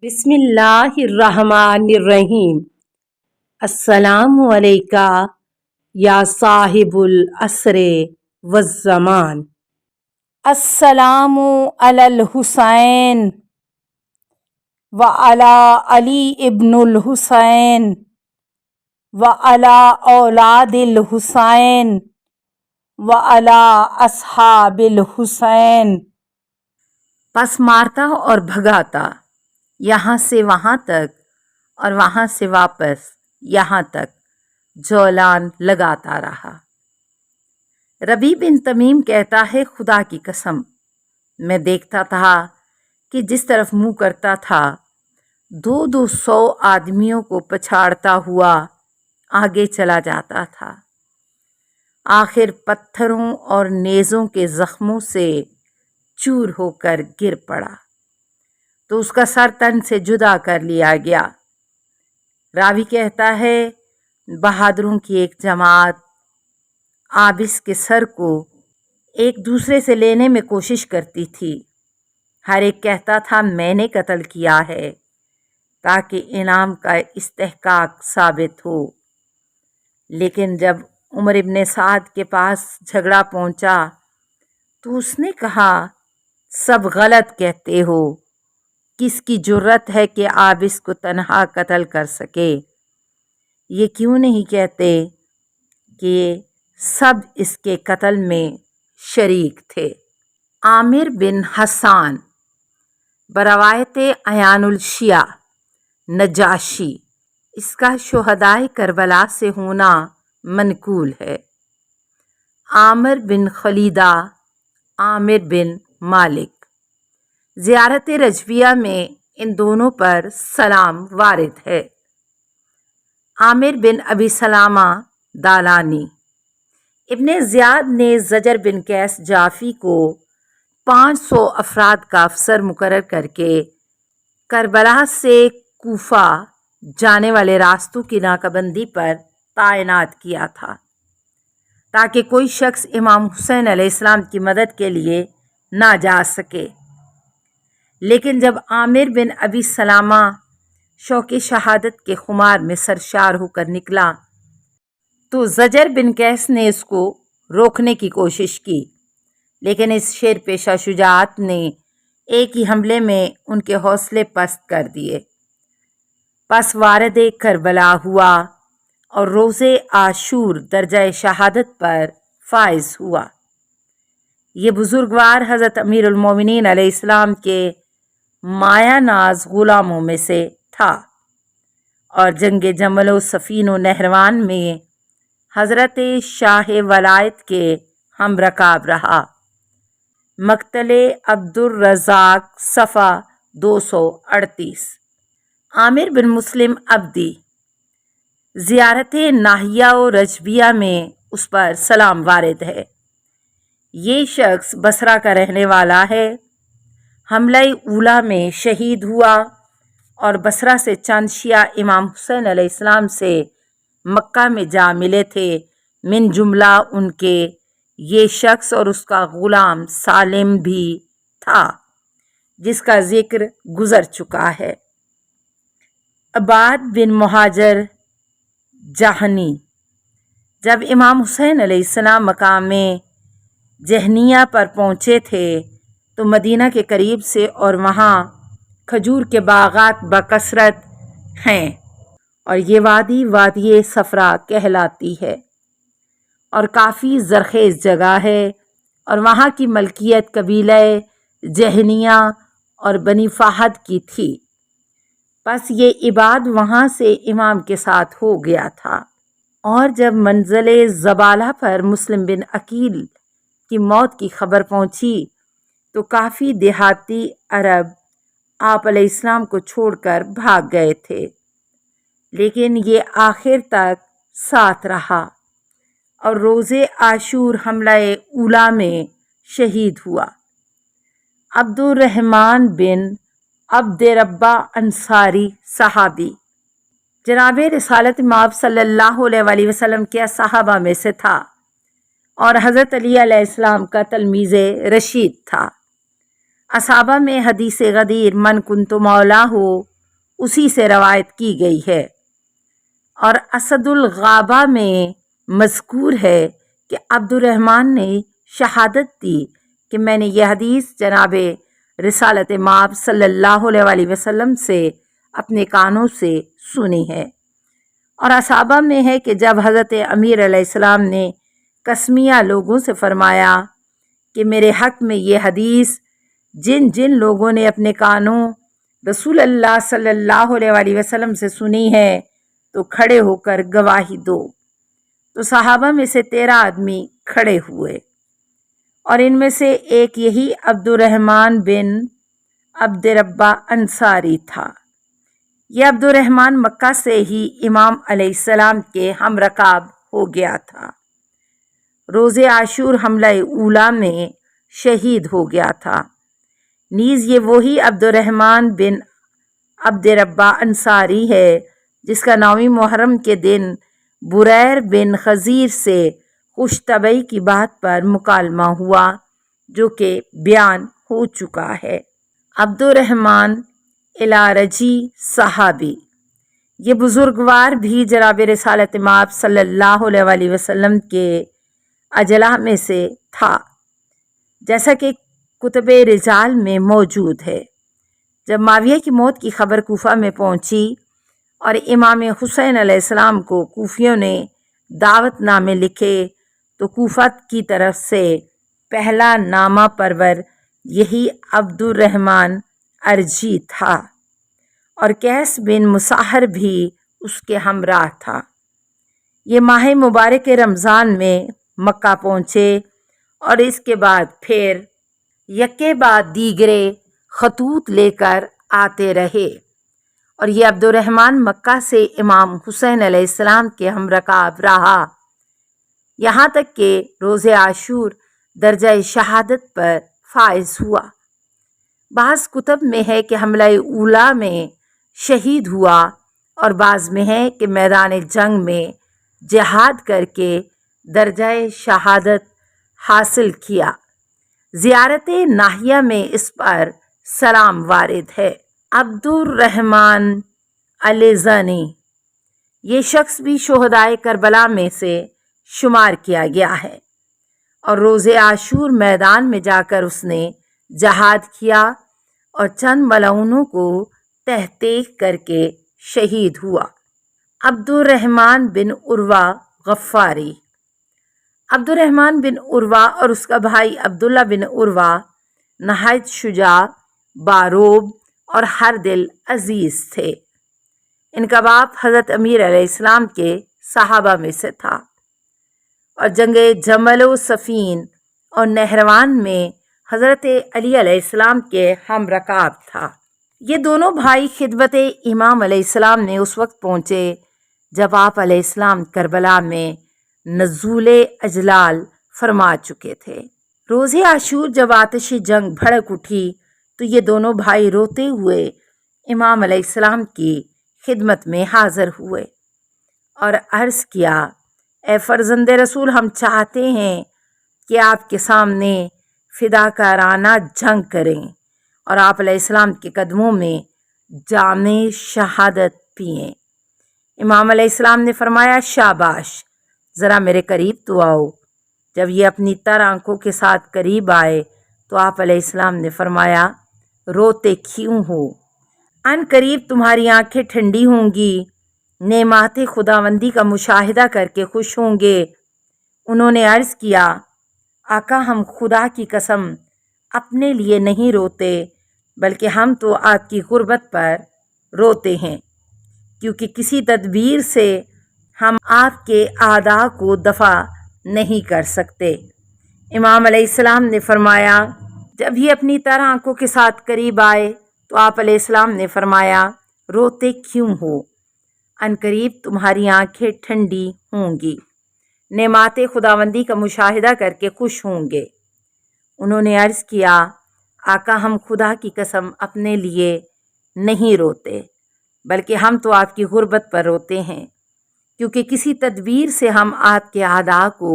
بسم اللہ الرحمن الرحیم۔ السلام علیکہ یا صاحب العصر والزمان۔ السلام علی الحسین وعلی علی ابن الحسین وعلی اولاد الحسین وعلی اصحاب الحسین۔ پس مارتا اور بھگاتا یہاں سے وہاں تک اور وہاں سے واپس یہاں تک جولان لگاتا رہا۔ ربیع بن تمیم کہتا ہے، خدا کی قسم میں دیکھتا تھا کہ جس طرف منہ کرتا تھا 200 آدمیوں کو پچھاڑتا ہوا آگے چلا جاتا تھا۔ آخر پتھروں اور نیزوں کے زخموں سے چور ہو کر گر پڑا تو اس کا سر تن سے جدا کر لیا گیا۔ راوی کہتا ہے، بہادروں کی ایک جماعت عابس کے سر کو ایک دوسرے سے لینے میں کوشش کرتی تھی۔ ہر ایک کہتا تھا میں نے قتل کیا ہے تاکہ انعام کا استحقاق ثابت ہو۔ لیکن جب عمر ابن سعد کے پاس جھگڑا پہنچا تو اس نے کہا، سب غلط کہتے ہو، کس کی جرت ہے کہ عابس کو تنہا قتل کر سکے؟ یہ کیوں نہیں کہتے کہ سب اس کے قتل میں شریک تھے؟ عامر بن حسان بروایت عیان الشیعہ نجاشی، اس کا شہدائے کربلا سے ہونا منقول ہے۔ عامر بن خلیدہ، عامر بن مالک، زیارت رجویہ میں ان دونوں پر سلام وارد ہے۔ عامر بن ابی سلامہ دالانی، ابن زیاد نے زجر بن قیس جعفی کو 500 افراد کا افسر مقرر کر کے کربلا سے کوفہ جانے والے راستوں کی ناکہ بندی پر تعینات کیا تھا تاکہ کوئی شخص امام حسین علیہ السلام کی مدد کے لیے نہ جا سکے۔ لیکن جب عامر بن ابی سلامہ شوق شہادت کے خمار میں سرشار ہو کر نکلا تو زجر بن قیس نے اس کو روکنے کی کوشش کی، لیکن اس شیر پیشہ شجاعت نے ایک ہی حملے میں ان کے حوصلے پست کر دیے۔ پس وارد کربلا ہوا اور روز عاشور درجہ شہادت پر فائز ہوا۔ یہ بزرگوار حضرت امیر المومنین علیہ السلام کے مایہ ناز غلاموں میں سے تھا اور جنگ جمل و صفین و نہروان میں حضرت شاہ ولایت کے ہم رکاب رہا۔ مقتل عبد الرزاق صفحہ 238۔ عامر بن مسلم عبدی، زیارت ناحیہ و رجبیہ میں اس پر سلام وارد ہے۔ یہ شخص بصرہ کا رہنے والا ہے۔ حملہ اولیٰ میں شہید ہوا اور بصرہ سے چند شیعہ امام حسین علیہ السلام سے مکہ میں جا ملے تھے، من جملہ ان کے یہ شخص اور اس کا غلام سالم بھی تھا جس کا ذکر گزر چکا ہے۔ عباد بن مہاجر جہنی، جب امام حسین علیہ السلام مقام جہنیہ پر پہنچے تھے تو مدینہ کے قریب سے اور وہاں کھجور کے باغات بکثرت ہیں اور یہ وادی وادی صفرا کہلاتی ہے اور کافی زرخیز جگہ ہے اور وہاں کی ملکیت قبیلہ جہنیہ اور بنی فہد کی تھی۔ پس یہ عباد وہاں سے امام کے ساتھ ہو گیا تھا، اور جب منزل زبالہ پر مسلم بن عقیل کی موت کی خبر پہنچی تو کافی دیہاتی عرب آپ علیہ السلام کو چھوڑ کر بھاگ گئے تھے، لیکن یہ آخر تک ساتھ رہا اور روز عاشور حملہ اولیٰ میں شہید ہوا۔ عبد الرحمن بن عبد ربہ انصاری صحابی، جناب رسالت مآب صلی اللہ علیہ وآلہ وسلم کے صحابہ میں سے تھا اور حضرت علی علیہ السلام کا تلمیذ رشید تھا۔ اصحابہ میں حدیث غدیر من کنت مولا ہو اسی سے روایت کی گئی ہے۔ اور اسد الغابہ میں مذکور ہے کہ عبد الرحمن نے شہادت دی کہ میں نے یہ حدیث جناب رسالت مآب صلی اللہ علیہ وآلہ وسلم سے اپنے کانوں سے سنی ہے۔ اور اصحابہ میں ہے کہ جب حضرت امیر علیہ السلام نے قسمیہ لوگوں سے فرمایا کہ میرے حق میں یہ حدیث جن جن لوگوں نے اپنے کانوں رسول اللہ صلی اللہ علیہ وآلہ وسلم سے سنی ہے تو کھڑے ہو کر گواہی دو، تو صحابہ میں سے 13 آدمی کھڑے ہوئے، اور ان میں سے ایک یہی عبد الرحمن بن عبد ربہ انصاری تھا۔ یہ عبد الرحمن مکہ سے ہی امام علیہ السلام کے ہم رکاب ہو گیا تھا، روز عاشور حملہ اولا میں شہید ہو گیا تھا۔ نیز یہ وہی عبد الرحمن بن عبد ربہ انصاری ہے جس کا 9 محرم کے دن بریر بن خزیر سے خوش طبعی کی بات پر مکالمہ ہوا، جو کہ بیان ہو چکا ہے۔ عبد الرحمن العرجی صحابی، یہ بزرگوار بھی جناب رسالت مآب صلی اللہ علیہ وآلہ وسلم کے اجلاء میں سے تھا، جیسا کہ کتب رجال میں موجود ہے۔ جب معاویہ کی موت کی خبر کوفہ میں پہنچی اور امام حسین علیہ السلام کو کوفیوں نے دعوت نامے لکھے تو کوفہ کی طرف سے پہلا نامہ پرور یہی عبد الرحمن ارجی تھا، اور قیس بن مسہر بھی اس کے ہمراہ تھا۔ یہ ماہ مبارک رمضان میں مکہ پہنچے اور اس کے بعد پھر یکے بعد دیگرے خطوط لے کر آتے رہے، اور یہ عبد الرحمن مکہ سے امام حسین علیہ السلام کے ہم رکاب رہا، یہاں تک کہ روز عاشور درجہ شہادت پر فائز ہوا۔ بعض کتب میں ہے کہ حملہ اولا میں شہید ہوا، اور بعض میں ہے کہ میدان جنگ میں جہاد کر کے درجہ شہادت حاصل کیا۔ زیارت ناحیہ میں اس پر سلام وارد ہے۔ عبد الرحمن الزنی، یہ شخص بھی شہدائے کربلا میں سے شمار کیا گیا ہے، اور روز عاشور میدان میں جا کر اس نے جہاد کیا اور چند ملعونوں کو تحقیق کر کے شہید ہوا۔ عبد الرحمن بن عروہ غفاری، عبد الرحمن بن عروہ اور اس کا بھائی عبداللہ بن عروہ نہایت شجاع، باروب اور ہر دل عزیز تھے۔ ان کا باپ حضرت امیر علیہ السلام کے صحابہ میں سے تھا، اور جنگ جمل و صفین اور نہروان میں حضرت علی علیہ السلام کے ہم رکاب تھا۔ یہ دونوں بھائی خدمت امام علیہ السلام نے اس وقت پہنچے جب آپ علیہ السلام کربلا میں نزول اجلال فرما چکے تھے۔ روز عاشور جب آتش جنگ بھڑک اٹھی تو یہ دونوں بھائی روتے ہوئے امام علیہ السلام کی خدمت میں حاضر ہوئے اور عرض کیا، اے فرزند رسول، ہم چاہتے ہیں کہ آپ کے سامنے فداکارانہ جنگ کریں اور آپ علیہ السلام کے قدموں میں جام شہادت پئیں۔ امام علیہ السلام نے فرمایا، شاباش، ذرا میرے قریب تو آؤ۔ جب یہ اپنی تر آنکھوں کے ساتھ قریب آئے تو آپ علیہ السلام نے فرمایا، روتے کیوں ہو؟ ان قریب تمہاری آنکھیں ٹھنڈی ہوں گی، نعمات خداوندی کا مشاہدہ کر کے خوش ہوں گے۔ انہوں نے عرض کیا، آقا، ہم خدا کی قسم اپنے لیے نہیں روتے، بلکہ ہم تو آپ کی غربت پر روتے ہیں، کیونکہ کسی تدبیر سے ہم آپ کے اعداء کو دفع نہیں کر سکتے۔ امام علیہ السلام نے فرمایا، جب یہ اپنی تر آنکھوں کے ساتھ قریب آئے تو آپ علیہ السلام نے فرمایا، روتے کیوں ہو؟ ان قریب تمہاری آنکھیں ٹھنڈی ہوں گی، نعمات خداوندی کا مشاہدہ کر کے خوش ہوں گے۔ انہوں نے عرض کیا، آقا، ہم خدا کی قسم اپنے لیے نہیں روتے، بلکہ ہم تو آپ کی غربت پر روتے ہیں، کیونکہ کسی تدبیر سے ہم آپ کے اعداء کو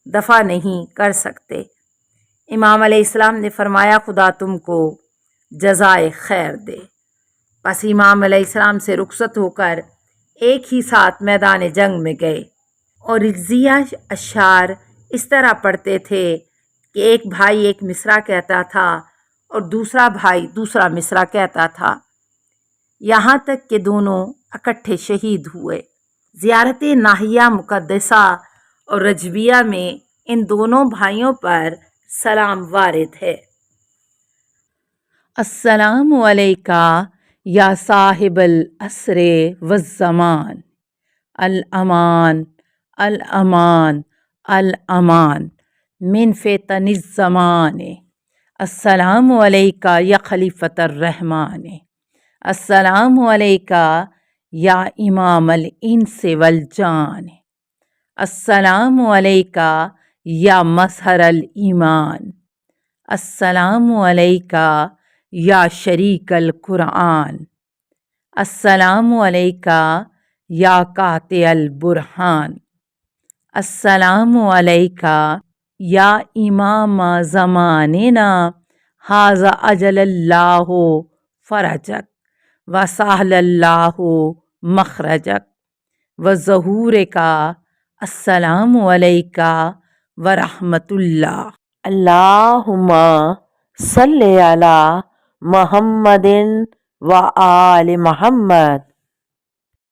دفع نہیں کر سکتے۔ امام علیہ السلام نے فرمایا، خدا تم کو جزائے خیر دے۔ پس امام علیہ السلام سے رخصت ہو کر ایک ہی ساتھ میدان جنگ میں گئے اور رضیہ اشعار اس طرح پڑھتے تھے کہ ایک بھائی ایک مصرع کہتا تھا اور دوسرا بھائی دوسرا مصرع کہتا تھا، یہاں تک کہ دونوں اکٹھے شہید ہوئے۔ زیارت ناحیہ مقدسہ اور رجویہ میں ان دونوں بھائیوں پر سلام وارد ہے۔ السلام علیکہ یا صاحب العصر والزمان، الامان الامان الامان من فتن الزمان، السلام علیکہ یا خلیفۃ الرحمن، السلام علیکہ یا امام الانس والجان، السلام علیکہ یا مظہر الایمان، السلام علیکہ یا شریک القرآن، السلام علیکہ یا قاطع البرہان، السلام علیکہ یا امام زماننا ھذا اجل اللہ فرجک وسہل اللہ مخرجک وظہورک، السلام علیکہ ورحمۃ اللہ۔ اللہم صلی علی محمد و آل محمد۔